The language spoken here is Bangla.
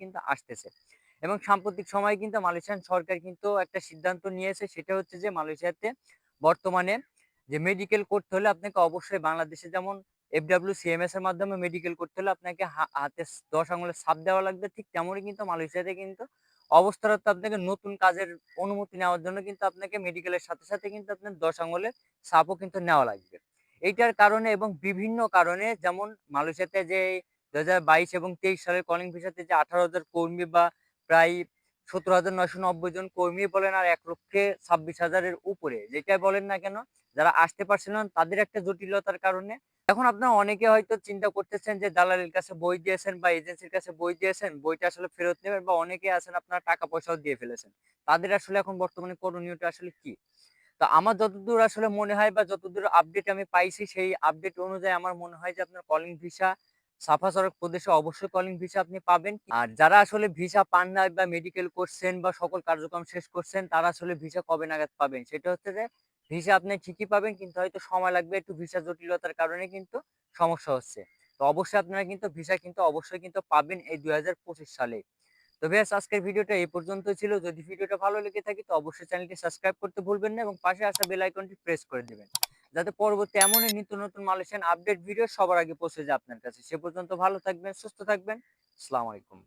কিন্তু আসতেছে। এবং সাম্প্রতিক সময়ে কিন্তু মালয়েশিয়ান সরকার কিন্তু একটা সিদ্ধান্ত নিয়েছে, সেটা হচ্ছে যে মালয়েশিয়াতে বর্তমানে যে মেডিকেল করতে হলে আপনাকে অবশ্যই বাংলাদেশে যেমন FWCMS এর মাধ্যমে মেডিকেল করতে হলে আপনাকে হাতে ১০ আঙুলের ছাপ দেওয়া লাগবে। ঠিক তেমনই কিন্তু মালয়েশিয়াতে কিন্তু অবস্থারত আপনাকে নতুন কাজের অনুমতি নেওয়ার জন্য কিন্তু আপনাকে মেডিকেলের সাথে, সাথে কিন্তু আপনার ১০ আঙুলের ছাপও কিন্তু নেওয়া লাগবে। এইটার কারণে এবং বিভিন্ন কারণে, যেমন মালয়েশিয়াতে যে ২০২২ এবং ২৩ সালের কলিং ভিসাতে যে ১৮,০০০ কর্মী বা প্রায় ১৭,৯৯০ জন কর্মী বলেন আর ১,২৬,০০০ এর উপরে যেটাই বলেন না কেন, যারা আসতে পারছিল না তাদের একটা জটিলতার কারণে এখন আপনারা অনেকে হয়তো চিন্তা করতেছেন যে দালালের কাছে বই দিয়েছেন বা এজেন্সির কাছে বই দিয়েছেন, বইটা আসলে ফেরত নেবেন, বা অনেকে আছেন আপনারা টাকা পয়সাও দিয়ে ফেলেছেন। তাদের আসলে এখন বর্তমানে করণীয়টা আসলে কি? তো আমার যতদূর আসলে মনে হয় বা যতদূর আপডেট আমি পাইছি, সেই আপডেট অনুযায়ী আমার মনে হয় যে আপনার কলিং ভিসা সাফা সড়ক প্রদেশে অবশ্যই কলিং ভিসা আপনি পাবেন। আর যারা আসলে ভিসা পান নাই বা মেডিকেল করছেন বা সকল কার্যক্রম শেষ করছেন, তারা আসলে ভিসা কবে নাগাদ পাবেন? সেটা হচ্ছে যে ভিসা আপনি ঠিকই পাবেন, কিন্তু হয়তো সময় লাগবে, একটু ভিসা জটিলতার কারণে কিন্তু সমস্যা হচ্ছে। তো অবশ্যই আপনারা কিন্তু ভিসা কিন্তু অবশ্যই কিন্তু পাবেন এই ২০২৫ সালে। তো ভিউয়ার্স, আজকের ভিডিওটা এই পর্যন্তই ছিল। যদি ভিডিওটা ভালো লেগে থাকে তো অবশ্যই চ্যানেলটি সাবস্ক্রাইব করতে ভুলবেন না এবং পাশে আসা বেল আইকনটি প্রেস করে দিবেন। যাতে পরবর্তী এমনই নিত্য নতুন মালয়েশিয়ান আপডেট ভিডিও সবার আগে পৌঁছে যায় আপনার কাছে। সে পর্যন্ত ভালো থাকবেন, সুস্থ থাকবেন। আসসালামু আলাইকুম।